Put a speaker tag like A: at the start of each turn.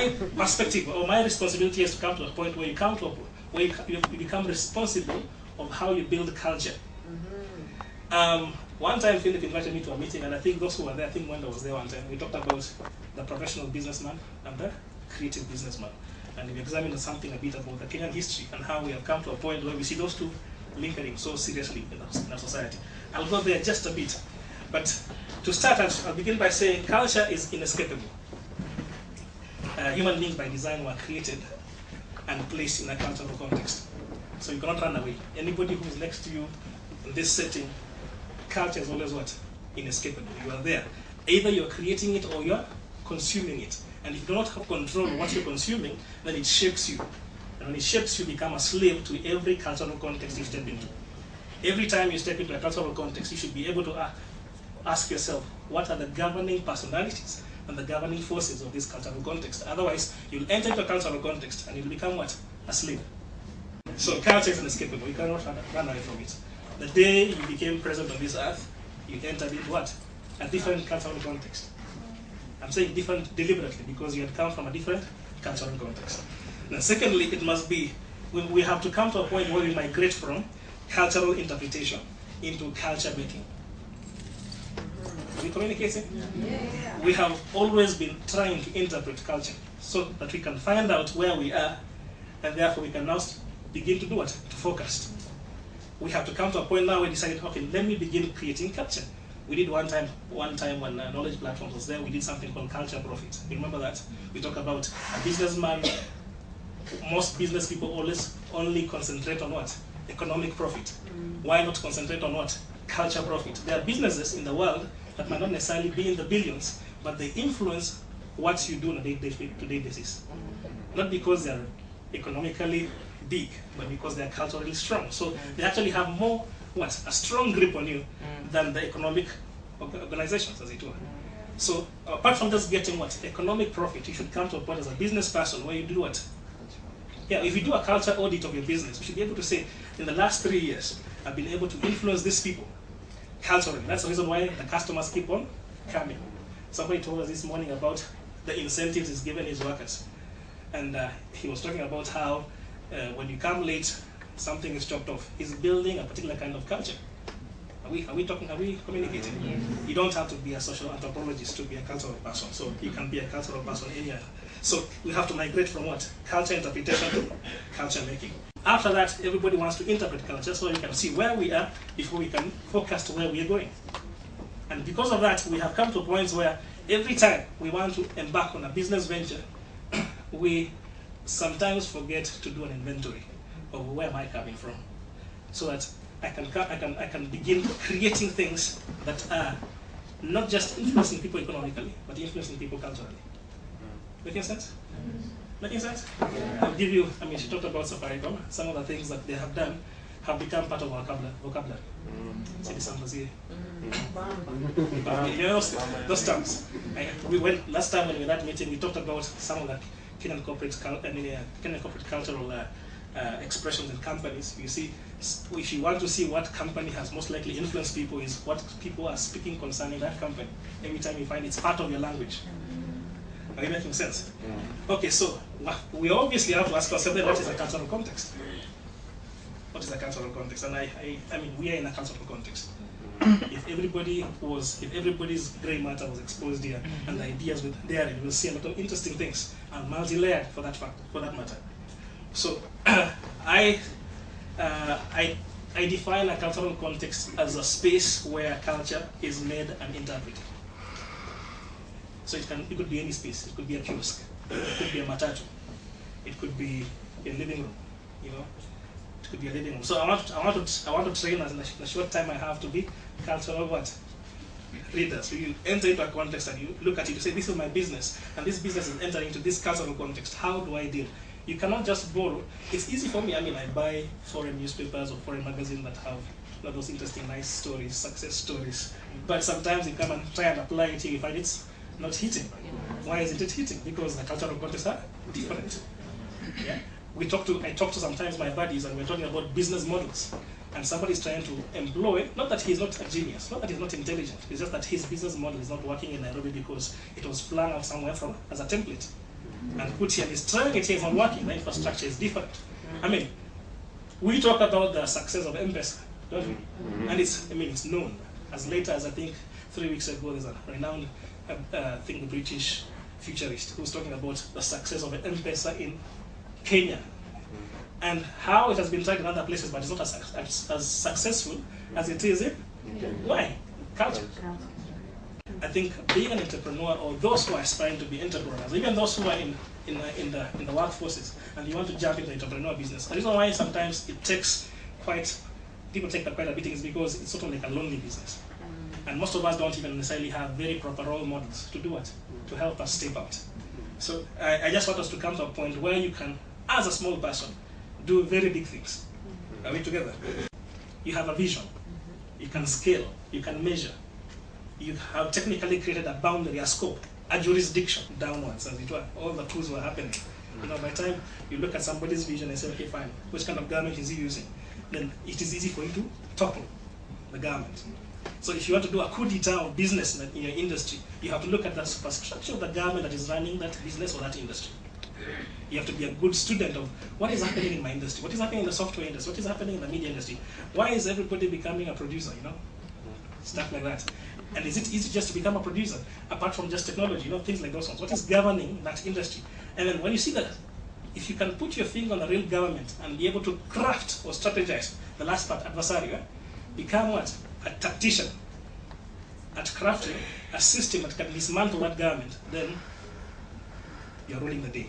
A: my perspective or my responsibility is to come to a point where you come to where you become responsible of how you build culture. One time Philip invited me to a meeting, and I think those who were there, I think Wanda was there one time, we talked about the professional businessman and the creative businessman. And we examined something a bit about the Kenyan history and how we have come to a point where we see those two lingering so seriously in our society. I'll go there just a bit. But to start, I'll begin by saying culture is inescapable. Human beings by design were created and placed in a cultural context. So you cannot run away. Anybody who is next to you in this setting, culture is always what? Inescapable. You are there. Either you're creating it or you're consuming it. And if you do not have control of what you're consuming, then it shapes you. And when it shapes you, become a slave to every cultural context you step into. Every time you step into a cultural context, you should be able to ask yourself, what are the governing personalities and the governing forces of this cultural context? Otherwise, you'll enter into a cultural context and you'll become what? A slave. So culture is inescapable. You cannot run away from it. The day you became present on this earth, you entered into what? A different cultural context. I'm saying different deliberately because you had come from a different cultural context. And secondly, it must be, we have to come to a point where we migrate from cultural interpretation into culture making. Are we communicating?
B: Yeah.
A: We have always been trying to interpret culture so that we can find out where we are, and therefore we can now begin to do what? To forecast. We have to come to a point now where we decided, okay, let me begin creating culture. We did one time when Knowledge Platforms was there, we did something called Culture Profit. You remember that? We talk about a businessman. Most business people always only concentrate on what? Economic profit. Why not concentrate on what? Culture profit. There are businesses in the world that might not necessarily be in the billions, but they influence what you do on a day-to-day basis. Not because they're economically big, but because they're culturally strong. So they actually have more, what? A strong grip on you than the economic organizations, as it were. So apart from just getting what? Economic profit, you should come to a point as a business person where you do what? Yeah, if you do a culture audit of your business, you should be able to say, in the last 3 years, I've been able to influence these people culturally. That's the reason why the customers keep on coming. Somebody told us this morning about the incentives he's given his workers. And he was talking about how when you come late, something is chopped off. He's building a particular kind of culture. Are we communicating? Yes. You don't have to be a social anthropologist to be a cultural person. So you can be a cultural person anywhere. So we have to migrate from what? Culture interpretation to culture making. After that, everybody wants to interpret culture so we can see where we are before we can forecast where we are going. And because of that, we have come to points where every time we want to embark on a business venture, we sometimes forget to do an inventory of where am I coming from, so that I can begin creating things that are not just influencing people economically, but influencing people culturally. Making sense? Making sense? I'll give you, she talked about Safaricom. Some of the things that they have done have become part of our vocabulary. See the numbers here. You know those terms. We went last time when we were at that meeting. We talked about some of the Kenyan corporate cultural expressions in companies. You see, if you want to see what company has most likely influenced people, is what people are speaking concerning that company. Every time you find it's part of your language. Are you making sense? Okay, so we obviously have to ask ourselves, what is a cultural context? What is a cultural context? And I mean, we are in a cultural context. If everybody's grey matter was exposed here and the ideas were there, you will see a lot of interesting things and multi-layered for that matter. So I define a cultural context as a space where culture is made and interpreted. So it could be any space. It could be a kiosk. It could be a matatu. It could be a living room. You know, it could be a living room. So I want to train us in a short time I have to be cultural what? Readers. So you enter into a context and you look at it. You say, this is my business, and this business is entering into this cultural context. How do I deal? You cannot just borrow. It's easy for me. I buy foreign newspapers or foreign magazines that have those interesting, nice stories, success stories. But sometimes you come and try and apply it here, you find it's not hitting. Why isn't it hitting? Because the cultural contexts are different. Yeah? I talk to sometimes my buddies and we're talking about business models. And somebody's trying to employ, not that he's not a genius, not that he's not intelligent, it's just that his business model is not working in Nairobi because it was flung out somewhere as a template. and put here and is trying it here, it's not working, the infrastructure is different. I mean, we talk about the success of M-Pesa, don't we? And it's known. As late as I think 3 weeks ago, there's a renowned the British futurist who's talking about the success of M-Pesa in Kenya and how it has been tried in other places, but it's not as successful as it is in why? Culture. I think being an entrepreneur, or those who are aspiring to be entrepreneurs, even those who are in the workforces and you want to jump into the entrepreneur business, the reason why sometimes it takes people take quite a beating is because it's sort of like a lonely business. And most of us don't even necessarily have very proper role models to do it, to help us step out. So I just want us to come to a point where you can, as a small person, do very big things. Are we together? You have a vision. You can scale. You can measure. You have technically created a boundary, a scope, a jurisdiction downwards, as it were. All the tools were happening. You know, by the time you look at somebody's vision and say, okay, fine, which kind of government is he using? Then it is easy for you to topple the government. So if you want to do a coup d'etat of business in your industry, you have to look at the superstructure of the government that is running that business or that industry. You have to be a good student of what is happening in my industry, what is happening in the software industry, what is happening in the media industry. Why is everybody becoming a producer, you know? Stuff like that. And is it easy just to become a producer, apart from just technology, you know, things like those ones? What is governing that industry? And then when you see that, if you can put your finger on the real government and be able to craft or strategize, the last part, adversary, become what? A tactician at crafting a system that can dismantle that government, then you're ruling the day.